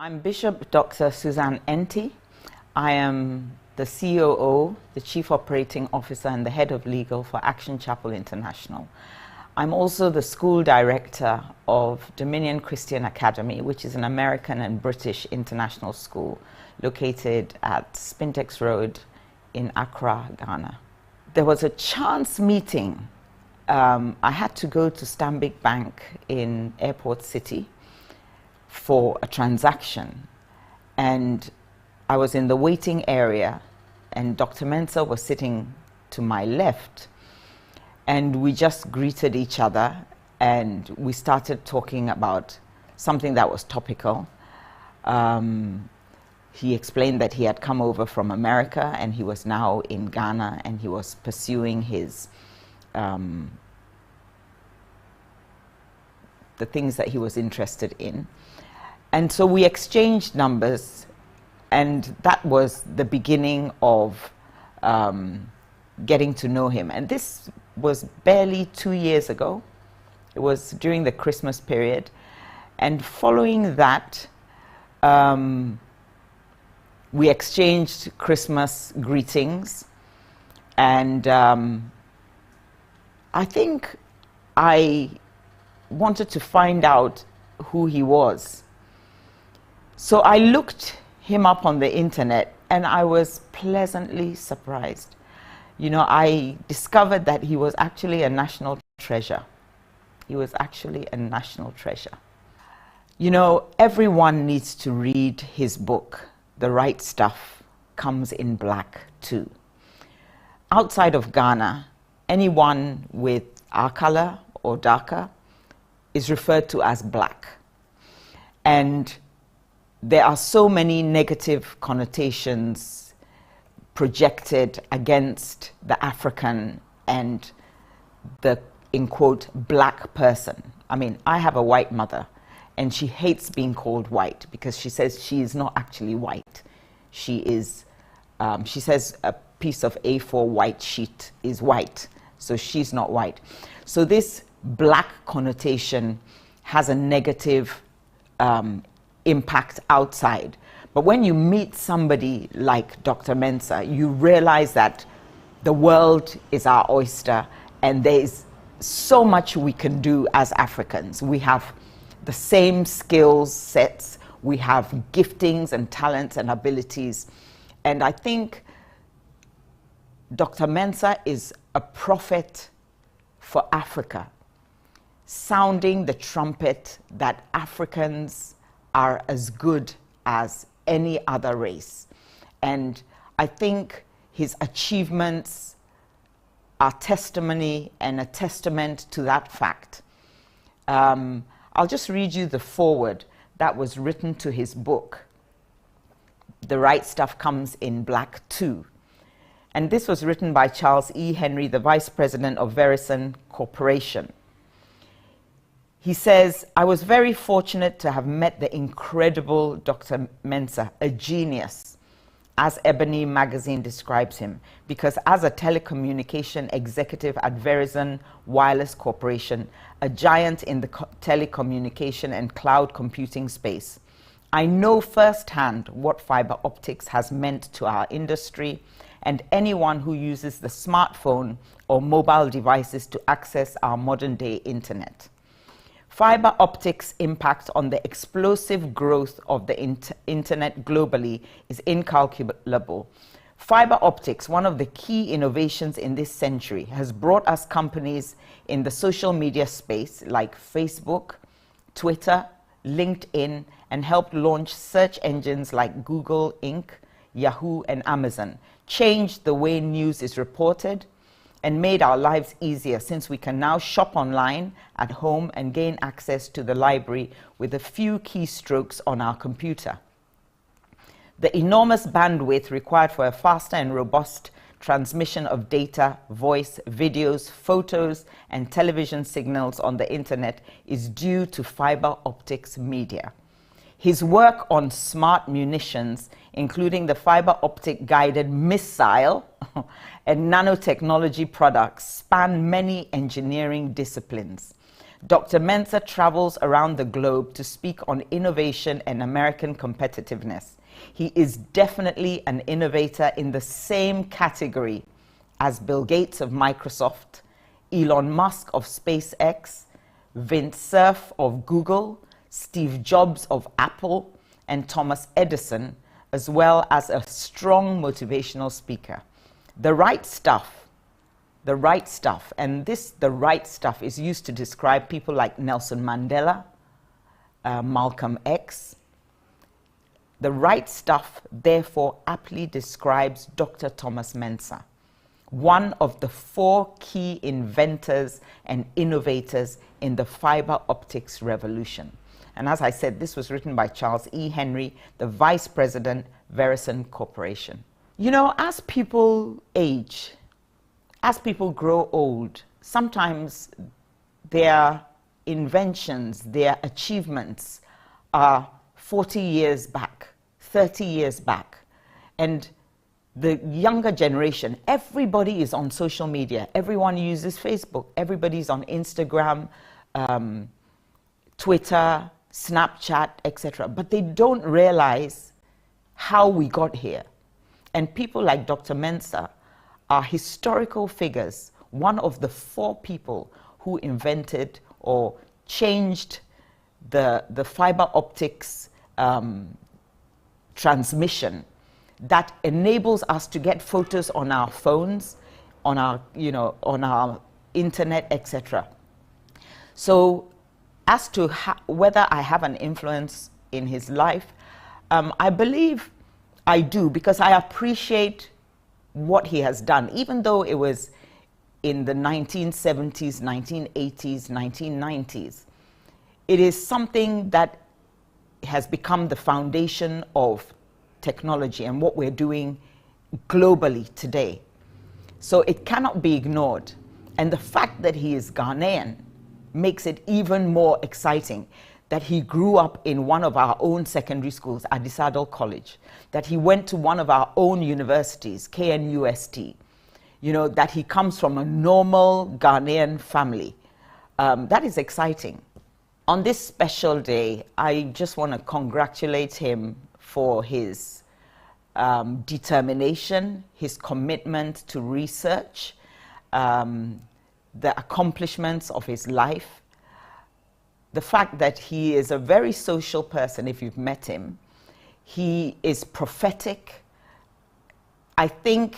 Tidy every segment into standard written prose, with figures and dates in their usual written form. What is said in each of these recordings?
I'm Bishop Dr. Suzanne Enti. I am the COO, the Chief Operating Officer and the Head of Legal for Action Chapel International. I'm also the School Director of Dominion Christian Academy, which is an American and British international school located at Spintex Road in Accra, Ghana. There was a chance meeting. I had to go to Stanbic Bank in Airport City for a transaction, and I was in the waiting area and Dr. Mensah was sitting to my left, and we just greeted each other and we started talking about something that was topical. He explained that he had come over from America and he was now in Ghana and he was pursuing his the things that he was interested in. And so we exchanged numbers, and that was the beginning of getting to know him. And this was barely 2 years ago. It was during the Christmas period. And following that, we exchanged Christmas greetings. And I think I wanted to find out who he was. So I looked him up on the internet and I was pleasantly surprised. You know, I discovered that he was actually a national treasure. He was actually a national treasure. You know, everyone needs to read his book, The Right Stuff Comes in Black Too. Outside of Ghana, anyone with our color or darker is referred to as black. And there are so many negative connotations projected against the African and the, in quote, black person. I mean, I have a white mother and she hates being called white because she says she is not actually white. She is, she says a piece of A4 white sheet is white, so she's not white. So this black connotation has a negative impact outside. But when you meet somebody like Dr. Mensah, you realize that the world is our oyster and there is so much we can do as Africans. We have the same skills sets, we have giftings and talents and abilities. And I think Dr. Mensah is a prophet for Africa, sounding the trumpet that Africans are as good as any other race. And I think his achievements are testimony and a testament to that fact. I'll just read you the foreword that was written to his book, The Right Stuff Comes in Black Too. And this was written by Charles E. Henry, the Vice President of Verizon Corporation. He says, I was very fortunate to have met the incredible Dr. Mensah, a genius, as Ebony magazine describes him, because as a telecommunication executive at Verizon Wireless Corporation, a giant in the telecommunication and cloud computing space, I know firsthand what fiber optics has meant to our industry and anyone who uses the smartphone or mobile devices to access our modern day internet. Fiber optics' impact on the explosive growth of the internet globally is incalculable. Fiber optics, one of the key innovations in this century, has brought us companies in the social media space like Facebook, Twitter, LinkedIn, and helped launch search engines like Google Inc., Yahoo, and Amazon, changed the way news is reported, and made our lives easier since we can now shop online at home and gain access to the library with a few keystrokes on our computer. The enormous bandwidth required for a faster and robust transmission of data, voice, videos, photos, and television signals on the internet is due to fiber optics media. His work on smart munitions, including the fiber optic guided missile and nanotechnology products, span many engineering disciplines. Dr. Mensah travels around the globe to speak on innovation and American competitiveness. He is definitely an innovator in the same category as Bill Gates of Microsoft, Elon Musk of SpaceX, Vint Cerf of Google, Steve Jobs of Apple, and Thomas Edison, as well as a strong motivational speaker. The right stuff, and the right stuff is used to describe people like Nelson Mandela, Malcolm X. The right stuff, therefore, aptly describes Dr. Thomas Mensah, one of the 4 key inventors and innovators in the fiber optics revolution. And as I said, this was written by Charles E. Henry, the Vice President, Verizon Corporation. You know, as people age, as people grow old, sometimes their inventions, their achievements are 40 years back, 30 years back. And the younger generation, everybody is on social media. Everyone uses Facebook. Everybody's on Instagram, Twitter, Snapchat, etc. But they don't realize how we got here. And people like Dr. Mensah are historical figures, one of the 4 people who invented or changed the fiber optics transmission that enables us to get photos on our phones, on our, on our internet, etc. So as to whether I have an influence in his life, I believe I do, because I appreciate what he has done, even though it was in the 1970s, 1980s, 1990s. It is something that has become the foundation of technology and what we're doing globally today. So it cannot be ignored. And the fact that he is Ghanaian makes it even more exciting, that he grew up in one of our own secondary schools, Adisadel College, that he went to one of our own universities, KNUST, that he comes from a normal Ghanaian family. That is exciting. On this special day, I just want to congratulate him for his determination, his commitment to research, the accomplishments of his life, the fact that he is a very social person if you've met him. He is prophetic. I think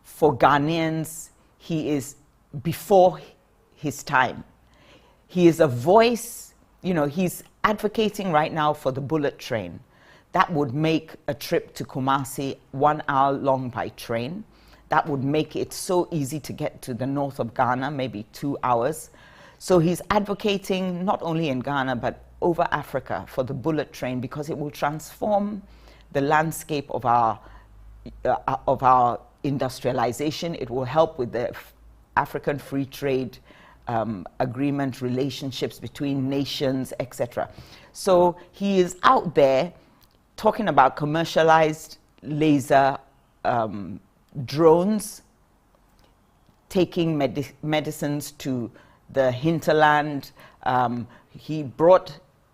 for Ghanaians, he is before his time. He is a voice, he's advocating right now for the bullet train. That would make a trip to Kumasi 1 hour long by train. That would make it so easy to get to the north of Ghana, maybe 2 hours. So he's advocating not only in Ghana, but over Africa for the bullet train, because it will transform the landscape of our industrialization. It will help with the African free trade agreement, relationships between nations, etc. So he is out there talking about commercialized laser drones, taking medicines to the hinterland.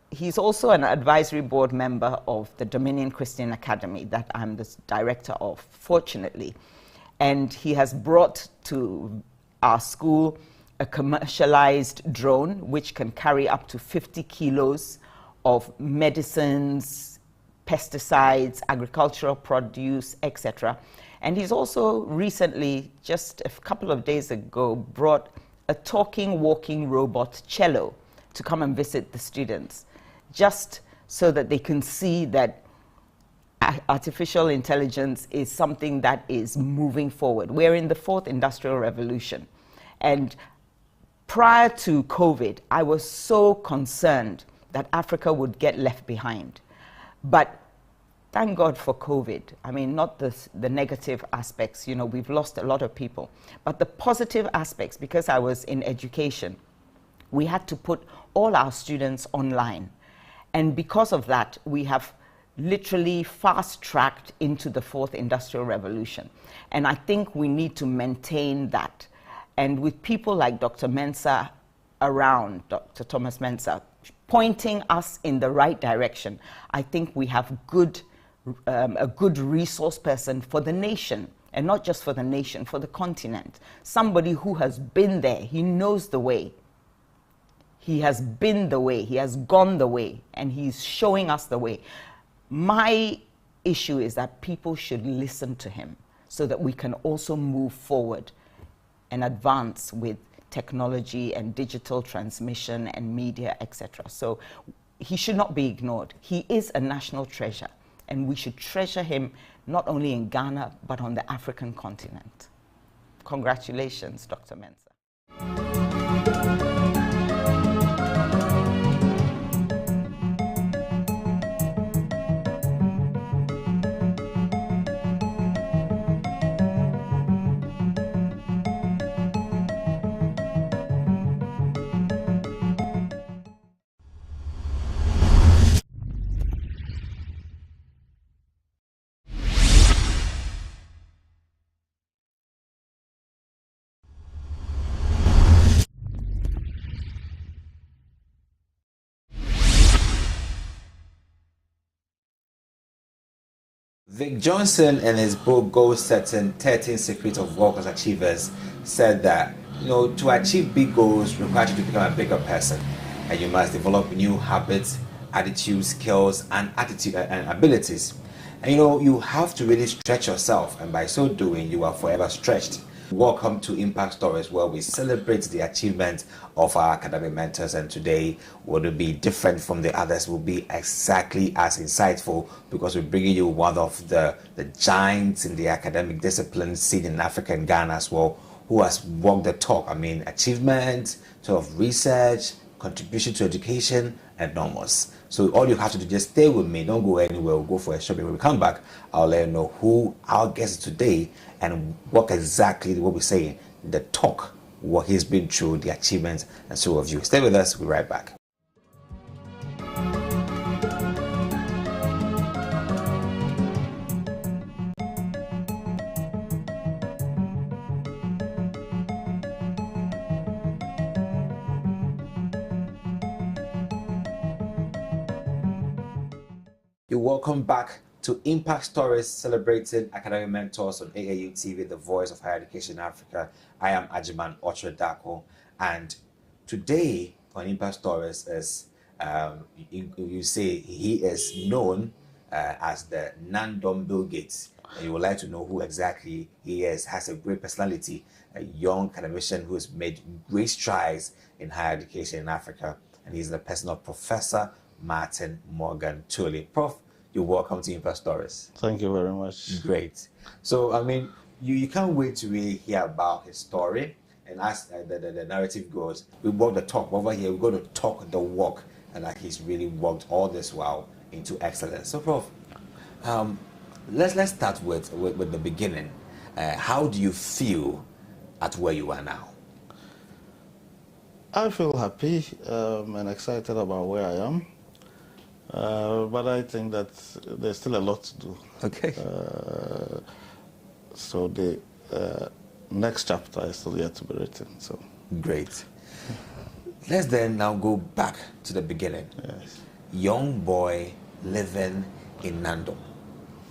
He's also an advisory board member of the Dominion Christian Academy that I'm the director of, fortunately. And he has brought to our school a commercialized drone which can carry up to 50 kilos of medicines, pesticides, agricultural produce, etc. And he's also recently, just a couple of days ago, brought a talking, walking robot, Cello, to come and visit the students, just so that they can see that artificial intelligence is something that is moving forward. We're in the 4th industrial revolution. And prior to COVID, I was so concerned that Africa would get left behind. But thank God for COVID. I mean, not the negative aspects, we've lost a lot of people, but the positive aspects, because I was in education, we had to put all our students online. And because of that, we have literally fast-tracked into the 4th industrial revolution. And I think we need to maintain that. And with people like Dr. Mensah around, Dr. Thomas Mensah, pointing us in the right direction, I think we have a good resource person for the nation, and not just for the nation, for the continent. Somebody who has been there, he knows the way. He has been the way, he has gone the way, and he's showing us the way. My issue is that people should listen to him so that we can also move forward and advance with technology and digital transmission and media, etc. So he should not be ignored. He is a national treasure, and we should treasure him not only in Ghana, but on the African continent. Congratulations, Dr. Mensah. Vic Johnson, in his book Goal Setting 13 Secrets of World Class Achievers, said that to achieve big goals requires you to become a bigger person, and you must develop new habits, attitudes, skills, and abilities. And you have to really stretch yourself, and by so doing, you are forever stretched. Welcome to Impact Stories, where we celebrate the achievements of our academic mentors, and today will be different from the others, will be exactly as insightful, because we're bringing you one of the giants in the academic discipline seen in Africa and Ghana as well, who has walked the talk. I mean, achievement, sort of research, contribution to education, enormous. So all you have to do, just stay with me, don't go anywhere. We'll go for a shopping. When we come back, I'll let you know who our guest is today and what we're saying, the talk, what he's been through, the achievements, and so have you. Stay with us, we'll be right back. You're welcome back to Impact Stories, celebrating academic mentors on AAU TV, the voice of higher education in Africa. I am Ajiman Otredako, and today on Impact Stories is, you say he is known as the Nandom Bill Gates. And you would like to know who exactly he is. Has a great personality, a young academician who has made great strides in higher education in Africa, and he's the person of Professor Martin Morgan Tully. Prof, you're welcome to Impact Stories. Thank you very much. Great. So, I mean, you can't wait to really hear about his story. And as the narrative goes, we walk the talk. Over here, we're going to talk the walk, and that he's really walked all this while into excellence. So, Prof, let's start with the beginning. How do you feel at where you are now? I feel happy and excited about where I am. But I think that there's still a lot to do. Okay. So the next chapter is still yet to be written. So great. Let's then now go back to the beginning. Yes. Young boy living in Nando.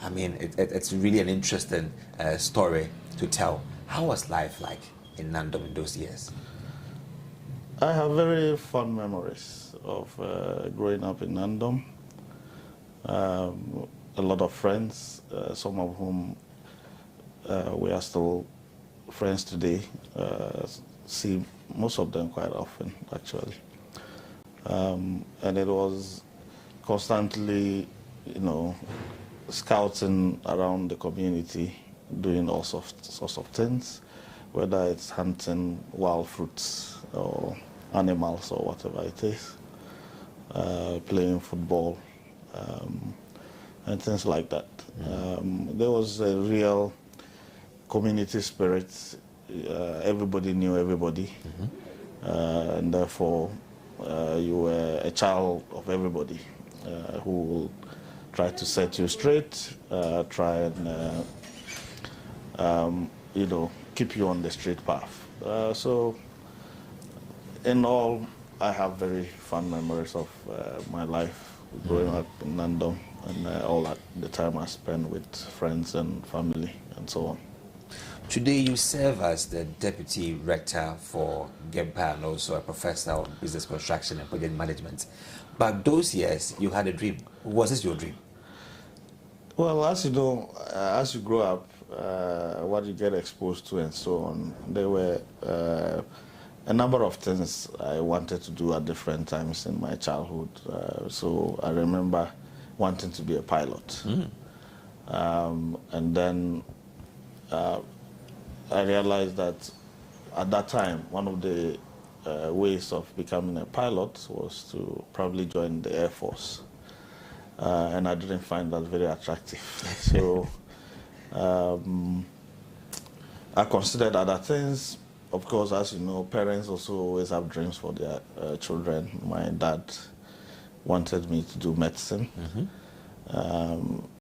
I mean, it's really an interesting story to tell. How was life like in Nando in those years? I have very fond memories of growing up in Nandom. A lot of friends, some of whom we are still friends today. See most of them quite often, actually. And it was constantly, scouting around the community, doing all sorts of things, whether it's hunting wild fruits or animals or whatever it is, playing football, and things like that. There was a real community spirit. Everybody knew everybody, and therefore you were a child of everybody who will try to set you straight, try and keep you on the straight path. So in all, I have very fond memories of my life growing up in London and all at the time I spent with friends and family and so on. Today you serve as the Deputy Rector for GEMPA and also a Professor of Business Construction and Project Management. But those years you had a dream. Was this your dream? Well, as you know, as you grow up, what you get exposed to and so on, there were a number of things I wanted to do at different times in my childhood. So I remember wanting to be a pilot. And then I realized that at that time, one of the ways of becoming a pilot was to probably join the Air Force. And I didn't find that very attractive. So I considered other things. Of course, as you know, parents also always have dreams for their children. My dad wanted me to do medicine.